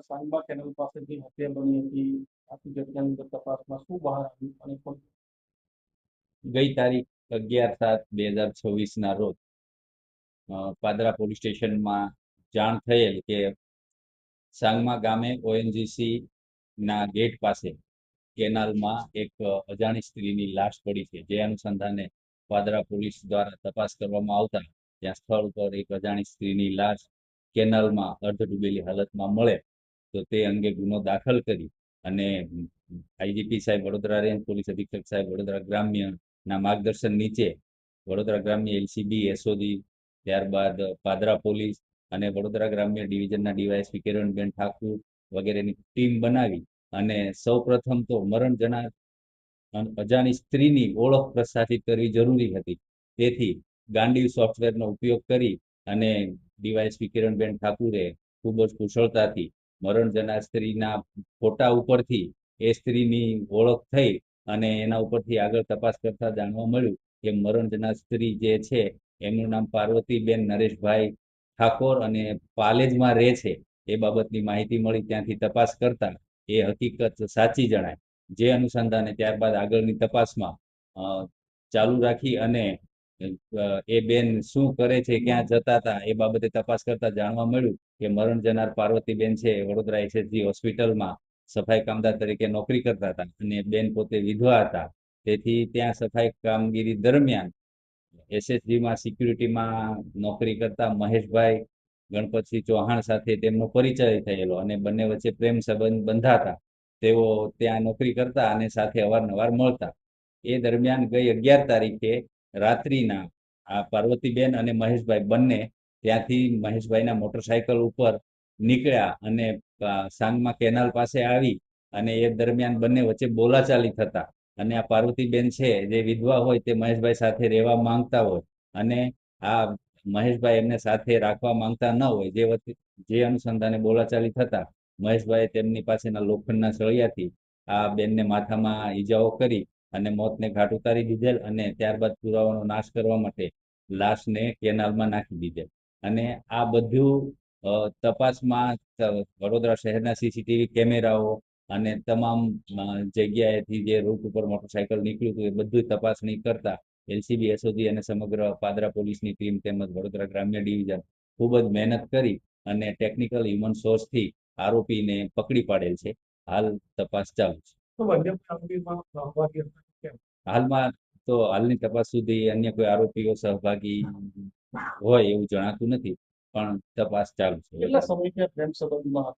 સાંગબા canal પાસેથી હત્યા બની હતી આખી ઘટનાની અંદર તપાસમાં શું બહાર આવ્યું અને ગઈ તારીખ 11/7/2026 ના રોજ પાદરા પોલીસ સ્ટેશનમાં જાણ થયેલ કે સાંગમા ગામે ઓએનજીસી ના ગેટ પાસે કેનાલમાં એક અજાણી સ્ત્રીની લાશ પડી છે, જે અનુસંધાને પાદરા પોલીસ દ્વારા તપાસ કરવામાં આવતા ત્યાં સ્થળ પર એક અજાણી સ્ત્રીની લાશ કેનાલમાં અર્ધ ડૂબેલી હાલતમાં મળે તો તે અંગે ગુનો દાખલ કરી અને આઈજીપી સાહેબ વડોદરા રેન્જ, પોલીસ અધિક્ષક સાહેબ વડોદરા ગ્રામ્ય ના માર્ગદર્શન નીચે વડોદરા ગ્રામ્ય એલસીબી, એસઓજી, ત્યારબાદ પાદરા પોલીસ અને વડોદરા ગ્રામ્ય ડિવિઝનના ડીવાયએસપી કિરણબેન ઠાકુર વગેરેની ટીમ બનાવી અને સૌપ્રથમ તો મરણ જનાર અજાણી સ્ત્રીની ઓળખ પ્રસ્થાપિત કરવી જરૂરી હતી. તેથી ગાંડીવ સોફ્ટવેરનો ઉપયોગ કરી અને ડીવાયએસપી કિરણબેન ઠાકુરે ખૂબ જ કુશળતાથી મરણ જનાર સ્ત્રીના ફોટા ઉપરથી એ સ્ત્રીની ઓળખ થઈ અને એના ઉપરથી આગળ તપાસ કરતા જાણવા મળ્યું કે મરણ જનાર સ્ત્રી જે છે એમનું નામ પાર્વતીબેન નરેશભાઈ ઠાકોર અને પાલેજમાં રહે છે. એ બાબતની માહિતી મળી, ત્યાંથી તપાસ કરતા એ હકીકત સાચી જણાય. જે અનુસંધાને ત્યારબાદ આગળની તપાસમાં ચાલુ રાખી અને એ બેન શું કરે છે, ક્યાં જતા હતા એ બાબતે તપાસ કરતા જાણવા મળ્યું કે મરણ જનાર પાર્વતીબેન છે વડોદરા એસએસજી હોસ્પિટલમાં સફાઈ કામદાર તરીકે નોકરી કરતા હતા અને બેન પોતે વિધવા હતા. તેથી ત્યાં સફાઈ કામગીરી દરમિયાન એસએસજીમાં સિક્યુરિટીમાં નોકરી કરતા મહેશભાઈ ગણપતસિંહ ચૌહાણ સાથે તેમનો પરિચય થયેલો અને બંને વચ્ચે પ્રેમ સંબંધ બંધાતા. તેઓ ત્યાં નોકરી કરતા અને સાથે અવારનવાર મળતા. એ દરમિયાન ગઈ 11 તારીખે રાત્રિના આ પાર્વતીબેન અને મહેશભાઈ બંને ત્યાંથી મહેશભાઈના મોટરસાયકલ ઉપર નીકળ્યા અને સાંગમા કેનાલ પાસે આવી અને એ દરમિયાન બંને વચ્ચે બોલાચાલી થતા અને આ પાર્વતીબેન છે જે વિધવા હોય તે મહેશભાઈ સાથે રહેવા માંગતા હોય અને આ મહેશભાઈ એમને સાથે રાખવા માંગતા ન હોય, જે અનુસંધાને બોલાચાલી થતા મહેશભાઈએ તેમની પાસેના લોખંડના સળિયાથી આ બેનને માથામાં ઈજાઓ કરી અને મોતને ઘાટ ઉતારી દીધેલ અને ત્યારબાદ પુરાવાનો નાશ કરવા માટે લાશને કેનાલમાં નાખી દીધેલ. અને આ બધું તપાસમાં વડોદરા શહેરના સીસીટીવી કેમેરાઓ અને તમામ જગ્યાએથી જે રૂટ ઉપર મોટરસાયકલ નીકળ્યું હતું એ બધું તપાસણી કરતા એલસીબી, એસઓજી અને સમગ્ર પાદરા પોલીસની ટીમ તેમજ વડોદરા ગ્રામ્ય ડિવિઝન ખૂબ જ મહેનત કરી અને ટેકનિકલ હ્યુમન સોર્સથી આરોપીને પકડી પાડેલ છે. હાલ તપાસ ચાલુ છે. હાલમાં તો હાલની તપાસ સુધી અન્ય કોઈ આરોપીઓ સહભાગી હોય એવું જણાતું નથી, પણ તપાસ ચાલુ છે. કેટલા સમયથી પ્રેમ સંબંધમાં